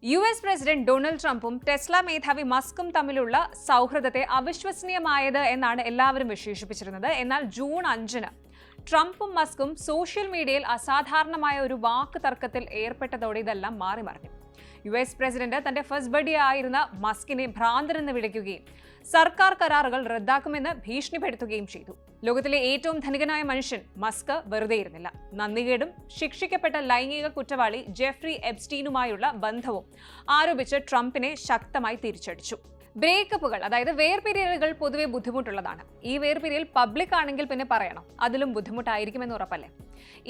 US president Donald ട്രംപും Tesla മേധാവി മസ്കും തമ്മിലുള്ള സൗഹൃദത്തെ അവിശ്വസനീയമായത് എന്നാണ് എല്ലാവരും വിശേഷിപ്പിച്ചിരുന്നത്. എന്നാൽ ജൂൺ 5-ന് ട്രംപും മസ്കും സോഷ്യൽ മീഡിയയിൽ അസാധാരണമായ ഒരു വാക്ക് തർക്കത്തിൽ ഏർപ്പെട്ടതോടെ ഇതെല്ലാം മാറിമറിഞ്ഞു. യുഎസ് പ്രസിഡന്റ് തന്റെ ഫസ്റ്റ് ബഡി ആയിരുന്ന മസ്കിനെ ഭ്രാന്തരെന്ന് വിളിക്കുകയും സർക്കാർ കരാറുകൾ റദ്ദാക്കുമെന്ന് ഭീഷണിപ്പെടുത്തുകയും ചെയ്തു. ലോകത്തിലെ ഏറ്റവും ധനികനായ മനുഷ്യൻ മസ്ക് വെറുതെയിരുന്നില്ല. നന്ദികേടും ശിക്ഷിക്കപ്പെട്ട ലൈംഗിക കുറ്റവാളി ജെഫ്രി എപ്സ്റ്റീനുമായുള്ള ബന്ധവും ആരോപിച്ച് ട്രംപിനെ ശക്തമായി തിരിച്ചടിച്ചു. ബ്രേക്കപ്പുകൾ, അതായത് വേർപിരിയലുകൾ പൊതുവെ ബുദ്ധിമുട്ടുള്ളതാണ്. ഈ വേർപിരിയൽ പബ്ലിക് ആണെങ്കിൽ പിന്നെ പറയണം, അതിലും ബുദ്ധിമുട്ടായിരിക്കുമെന്ന് ഉറപ്പല്ലേ.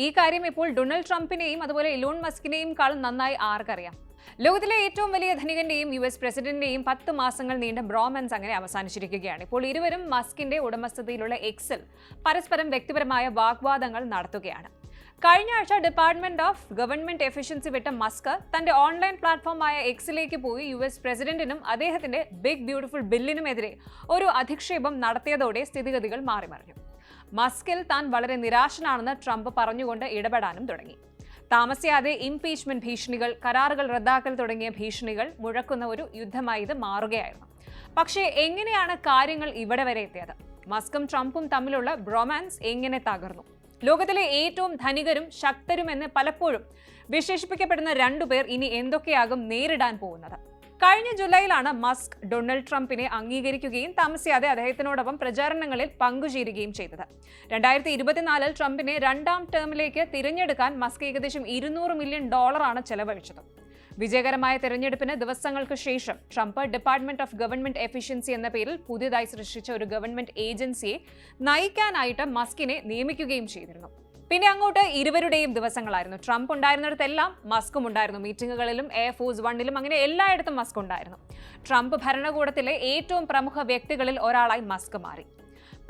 ഈ കാര്യം ഇപ്പോൾ ഡൊണാൾഡ് ട്രംപിനെയും അതുപോലെ ഇലോൺ മസ്കിനെയും കാളും നന്നായി ആർക്കറിയാം. ലോകത്തിലെ ഏറ്റവും വലിയ ധനികന്റെയും യുഎസ് പ്രസിഡന്റിന്റെയും 10 മാസങ്ങൾ നീണ്ട ബ്രോമൻസ് അങ്ങനെ അവസാനിച്ചിരിക്കുകയാണ്. ഇപ്പോൾ ഇരുവരും മസ്കിന്റെ ഉടമസ്ഥതയിലുള്ള എക്സിൽ പരസ്പരം വ്യക്തിപരമായ വാഗ്വാദങ്ങൾ നടത്തുകയാണ്. കഴിഞ്ഞ ആഴ്ച ഡിപ്പാർട്ട്മെന്റ് ഓഫ് ഗവൺമെന്റ് എഫിഷ്യൻസി വിട്ട മസ്ക് തന്റെ ഓൺലൈൻ പ്ലാറ്റ്ഫോമായ എക്സിലേക്ക് പോയി യുഎസ് പ്രസിഡന്റിനും അദ്ദേഹത്തിന്റെ ബിഗ് ബ്യൂട്ടിഫുൾ ബില്ലിനുമെതിരെ ഒരു അധിക്ഷേപം നടത്തിയതോടെ സ്ഥിതിഗതികൾ മാറിമറിഞ്ഞു. മസ്കിൽ താൻ വളരെ നിരാശനാണെന്ന് ട്രംപ് പറഞ്ഞുകൊണ്ട് ഇടപെടാനും തുടങ്ങി. താമസിയാതെ ഇംപീച്ച്മെന്റ് ഭീഷണികൾ, കരാറുകൾ റദ്ദാക്കൽ തുടങ്ങിയ ഭീഷണികൾ മുഴക്കുന്ന ഒരു യുദ്ധമായി ഇത് മാറുകയായിരുന്നു. പക്ഷേ എങ്ങനെയാണ് കാര്യങ്ങൾ ഇവിടെ വരെ എത്തിയത്? മസ്കും ട്രംപും തമ്മിലുള്ള ബ്രോമാൻസ് എങ്ങനെ തകർന്നു? ലോകത്തിലെ ഏറ്റവും ധനികരും ശക്തരുമെന്ന് പലപ്പോഴും വിശേഷിപ്പിക്കപ്പെടുന്ന രണ്ടുപേർ ഇനി എന്തൊക്കെയാകും നേരിടാൻ പോകുന്നത്? കഴിഞ്ഞ ജൂലൈയിലാണ് മസ്ക് ഡൊണാൾഡ് ട്രംപിനെ അംഗീകരിക്കുകയും താമസിയാതെ അദ്ദേഹത്തിനോടൊപ്പം പ്രചാരണങ്ങളിൽ പങ്കുചേരുകയും ചെയ്തത്. 2024 ട്രംപിനെ 2ാം ടേമിലേക്ക് തിരഞ്ഞെടുക്കാൻ മസ്ക് ഏകദേശം $200 മില്യൺ ചെലവഴിച്ചത്. വിജയകരമായ തെരഞ്ഞെടുപ്പിന് ദിവസങ്ങൾക്ക് ശേഷം Trump department of government efficiency എന്ന പേരിൽ പുതിയതായി സൃഷ്ടിച്ച ഒരു ഗവൺമെന്റ് ഏജൻസിയെ നയിക്കാനായിട്ട് മസ്കിനെ നിയമിക്കുകയും ചെയ്തിരുന്നു. പിന്നെ അങ്ങോട്ട് ഇരുവരുടെയും ദിവസങ്ങളായിരുന്നു. ട്രംപ് ഉണ്ടായിരുന്നിടത്തെല്ലാം മസ്കും ഉണ്ടായിരുന്നു. മീറ്റിംഗുകളിലും എയർഫോഴ്സ് 1-ലും അങ്ങനെ എല്ലായിടത്തും മസ്ക് ഉണ്ടായിരുന്നു. ട്രംപ് ഭരണകൂടത്തിലെ ഏറ്റവും പ്രമുഖ വ്യക്തികളിൽ ഒരാളായി മസ്ക് മാറി.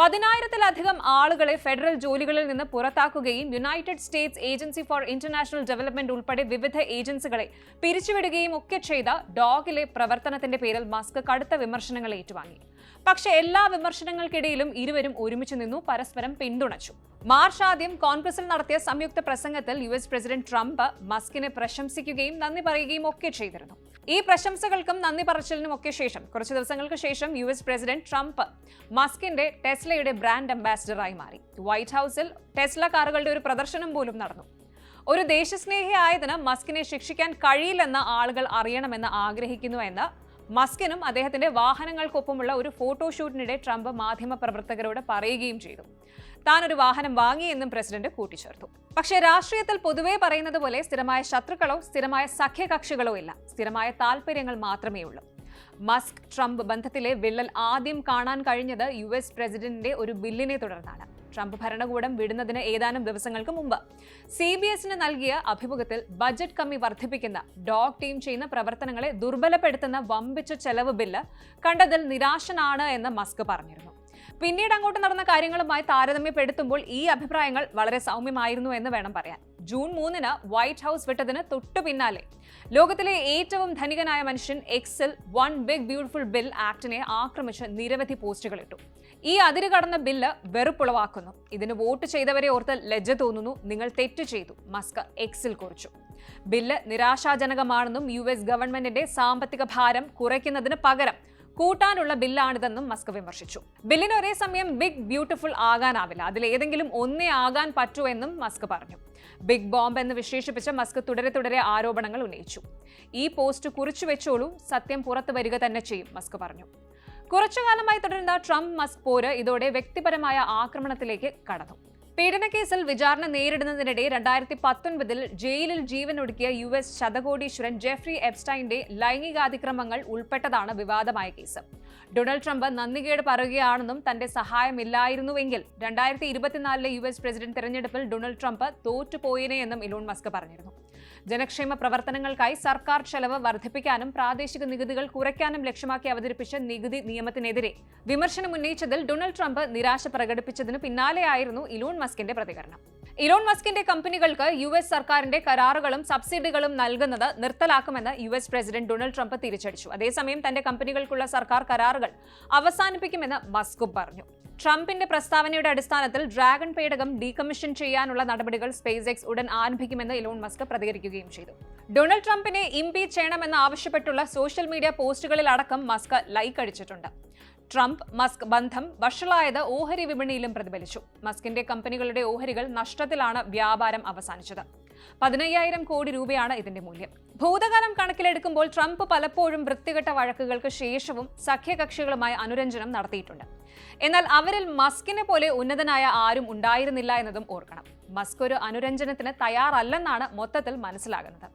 10,000-ലധികം ആളുകളെ ഫെഡറൽ ജോലികളിൽ നിന്ന് പുറത്താക്കുകയും United States agency for international development ഉൾപ്പെടെ വിവിധ ഏജൻസികളെ പിരിച്ചുവിടുകയും ഒക്കെ ചെയ്ത ഡോഗിലെ പ്രവർത്തനത്തിന്റെ പേരിൽ മസ്ക് കടുത്ത വിമർശനങ്ങൾ ഏറ്റുവാങ്ങി. പക്ഷേ എല്ലാ വിമർശനങ്ങൾക്കിടയിലും ഇരുവരും ഒരുമിച്ച് നിന്നു, പരസ്പരം പിന്തുണച്ചു. മാർച്ച് ആദ്യം കോൺഗ്രസിൽ നടത്തിയ സംയുക്ത പ്രസംഗത്തിൽ യുഎസ് പ്രസിഡന്റ് ട്രംപ് മസ്കിനെ പ്രശംസിക്കുകയും നന്ദി പറയുകയും ഒക്കെ ചെയ്തിരുന്നു. ഈ പ്രശംസകൾക്കും നന്ദി പറച്ചിലിനും ഒക്കെ ശേഷം കുറച്ച് ദിവസങ്ങൾക്ക് ശേഷം യുഎസ് പ്രസിഡന്റ് ട്രംപ് മസ്കിന്റെ ടെസ്ലയുടെ ബ്രാൻഡ് അംബാസിഡറായി മാറി. വൈറ്റ് ഹൌസിൽ ടെസ്ല കാറുകളുടെ ഒരു പ്രദർശനം പോലും നടന്നു. ഒരു ദേശസ്നേഹിയായതിന് മസ്കിനെ ശിക്ഷിക്കാൻ കഴിയില്ലെന്ന് ആളുകൾ അറിയണമെന്ന് ആഗ്രഹിക്കുന്നു എന്ന് മസ്കിനും അദ്ദേഹത്തിന്റെ വാഹനങ്ങൾക്കൊപ്പമുള്ള ഒരു ഫോട്ടോഷൂട്ടിനിടെ ട്രംപ് മാധ്യമപ്രവർത്തകരോട് പറയുകയും ചെയ്തു. താൻ ഒരു വാഹനം വാങ്ങിയെന്നും പ്രസിഡന്റ് കൂട്ടിച്ചേർത്തു. പക്ഷേ രാഷ്ട്രീയത്തിൽ പൊതുവെ പറയുന്നത് പോലെ സ്ഥിരമായ ശത്രുക്കളോ സ്ഥിരമായ സഖ്യകക്ഷികളോ ഇല്ല, സ്ഥിരമായ താല്പര്യങ്ങൾ മാത്രമേ ഉള്ളൂ. മസ്ക് ട്രംപ് ബന്ധത്തിലെ വിള്ളൽ ആദ്യം കാണാൻ കഴിഞ്ഞത് യുഎസ് പ്രസിഡന്റിന്റെ ഒരു ബില്ലിനെ തുടർന്നാണ്. ട്രംപ് ഭരണകൂടം വിടുന്നതിന് ഏതാനും ദിവസങ്ങൾക്ക് മുമ്പ് CBSന് നൽകിയ അഭിമുഖത്തിൽ ബജറ്റ് കമ്മി വർദ്ധിപ്പിക്കുന്ന ഡോഗ് ടീം ചെയ്യുന്ന പ്രവർത്തനങ്ങളെ ദുർബലപ്പെടുത്തുന്ന വമ്പിച്ച ചെലവ് ബില്ല് കണ്ടതിൽ നിരാശനാണ് എന്ന് മസ്ക് പറഞ്ഞിരുന്നു. പിന്നീട് അങ്ങോട്ട് നടന്ന കാര്യങ്ങളുമായി താരതമ്യപ്പെടുത്തുമ്പോൾ ഈ അഭിപ്രായങ്ങൾ വളരെ സൗമ്യമായിരുന്നു എന്ന് വേണം പറയാൻ. ജൂൺ 3-ന് വൈറ്റ് ഹൌസ് വിട്ടതിന് തൊട്ടു പിന്നാലെ ലോകത്തിലെ ഏറ്റവും ധനികനായ മനുഷ്യൻ എക്സിൽ വൺ ബിഗ് ബ്യൂട്ടിഫുൾ ബിൽ ആക്ടിനെ ആക്രമിച്ച് നിരവധി പോസ്റ്റുകൾ ഇട്ടു. ഈ അതിര് കടന്ന ബില്ല് വെറുപ്പുളവാക്കുന്നു. ഇതിന് വോട്ട് ചെയ്തവരെ ഓർത്ത് ലജ്ജ തോന്നുന്നു. നിങ്ങൾ തെറ്റ് ചെയ്തു, മസ്ക് എക്സിൽ കുറിച്ചു. ബില്ല് നിരാശാജനകമാണെന്നും യുഎസ് ഗവൺമെന്റിന്റെ സാമ്പത്തിക ഭാരം കുറയ്ക്കുന്നതിന് പകരം കൂട്ടാനുള്ള ബില്ലാണിതെന്നും മസ്ക് വിമർശിച്ചു. ബില്ലിന് ഒരേ സമയം ബിഗ് ബ്യൂട്ടിഫുൾ ആകാനാവില്ല, അതിലേതെങ്കിലും ഒന്നേ ആകാൻ പറ്റൂ എന്നും മസ്ക് പറഞ്ഞു. ബിഗ് ബോംബ് എന്ന് വിശേഷിപ്പിച്ച മസ്ക് തുടരെ ആരോപണങ്ങൾ ഉന്നയിച്ചു. ഈ പോസ്റ്റ് കുറിച്ചു വെച്ചോളൂ, സത്യം പുറത്തു വരിക തന്നെ ചെയ്യും, മസ്ക് പറഞ്ഞു. കുറച്ചുകാലമായി തുടരുന്ന ട്രംപ് മസ്ക് പോര് ഇതോടെ വ്യക്തിപരമായ ആക്രമണത്തിലേക്ക് കടന്നു. പീഡനക്കേസിൽ വിചാരണ നേരിടുന്നതിനിടെ 2019 ജയിലിൽ ജീവനൊടുക്കിയ യുഎസ് ശതകോടീശ്വരൻ ജെഫ്രി എപ്സ്റ്റൈന്റെ ലൈംഗികാതിക്രമങ്ങൾ ഉൾപ്പെട്ടതാണ് വിവാദമായ കേസ്. ഡൊണാൾഡ് ട്രംപ് നന്ദികേട് പറയുകയാണെന്നും തന്റെ സഹായമില്ലായിരുന്നുവെങ്കിൽ 2024 യുഎസ് പ്രസിഡന്റ് തെരഞ്ഞെടുപ്പിൽ ഡൊണാൾഡ് ട്രംപ് തോറ്റുപോയേനെയെന്നും ഇലോൺ മസ്ക് പറഞ്ഞിരുന്നു. ജനക്ഷേമ പ്രവർത്തനങ്ങൾക്കായി സർക്കാർ ചെലവ് വർദ്ധിപ്പിക്കാനും പ്രാദേശിക നികുതികൾ കുറയ്ക്കാനും ലക്ഷ്യമാക്കി അവതരിപ്പിച്ച നികുതി നിയമത്തിനെതിരെ വിമർശനം ഉന്നയിച്ചതിൽ ഡൊണാൾഡ് ട്രംപ് നിരാശ പ്രകടിപ്പിച്ചതിന് പിന്നാലെയായിരുന്നു ഇലോൺ മസ്കിന്റെ പ്രതികരണം. ഇലോൺ മസ്കിന്റെ കമ്പനികൾക്ക് യുഎസ് സർക്കാരിന്റെ കരാറുകളും സബ്സിഡികളും നൽകുന്നത് നിർത്തലാക്കുമെന്ന് യുഎസ് പ്രസിഡന്റ് ഡൊണാൾഡ് ട്രംപ് തിരിച്ചടിച്ചു. അതേസമയം തന്റെ കമ്പനികൾക്കുള്ള സർക്കാർ കരാറുകൾ അവസാനിപ്പിക്കുമെന്ന് മസ്കും പറഞ്ഞു. ട്രംപിന്റെ പ്രസ്താവനയുടെ അടിസ്ഥാനത്തിൽ ഡ്രാഗൺ പേടകം ഡീകമ്മീഷൻ ചെയ്യാനുള്ള നടപടികൾ സ്പേസ് എക്സ് ഉടൻ ആരംഭിക്കുമെന്ന് ഇലോൺ മസ്ക് പ്രതികരിക്കുകയും ചെയ്തു. ഡൊണാൾഡ് ട്രംപിനെ ഇംപീച്ച് ചെയ്യണമെന്ന് ആവശ്യപ്പെട്ടുള്ള സോഷ്യൽ മീഡിയ പോസ്റ്റുകളിൽ അടക്കം മസ്ക് ലൈക്ക് അടിച്ചിട്ടുണ്ട്. ട്രംപ് മസ്ക് ബന്ധം വഷളായത് ഓഹരി വിപണിയിലും പ്രതിഫലിച്ചു. മസ്കിന്റെ കമ്പനികളുടെ ഓഹരികൾ നഷ്ടത്തിലാണ് വ്യാപാരം അവസാനിച്ചത്. 15,000 കോടി രൂപയാണ് ഇതിന്റെ മൂല്യം. ഭൂതകാലം കണക്കിലെടുക്കുമ്പോൾ ട്രംപ് പലപ്പോഴും വൃത്തികെട്ട വഴക്കുകൾക്ക് ശേഷവും സഖ്യകക്ഷികളുമായി അനുരഞ്ജനം നടത്തിയിട്ടുണ്ട്. എന്നാൽ അവരിൽ മസ്കിനെ പോലെ ഉന്നതനായ ആരും ഉണ്ടായിരുന്നില്ല എന്നതും ഓർക്കണം. മസ്ക് ഒരു അനുരഞ്ജനത്തിന് തയ്യാറല്ലെന്നാണ് മൊത്തത്തിൽ മനസ്സിലാകുന്നത്.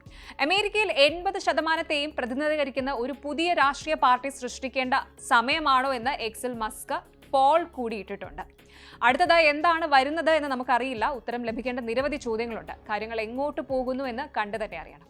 അമേരിക്കയിൽ 80% പ്രതിനിധീകരിക്കുന്ന ഒരു പുതിയ രാഷ്ട്രീയ പാർട്ടി സൃഷ്ടിക്കേണ്ട സമയമാണോ എന്ന് എക്സിൽ മസ്ക് പോൾ കൂടി ഇട്ടിട്ടുണ്ട്. അടുത്തതായി എന്താണ് വരുന്നത് എന്ന് നമുക്കറിയില്ല. ഉത്തരം ലഭിക്കേണ്ട നിരവധി ചോദ്യങ്ങളുണ്ട്. കാര്യങ്ങൾ എങ്ങോട്ട് പോകുന്നു എന്ന് കണ്ടു തന്നെ അറിയണം.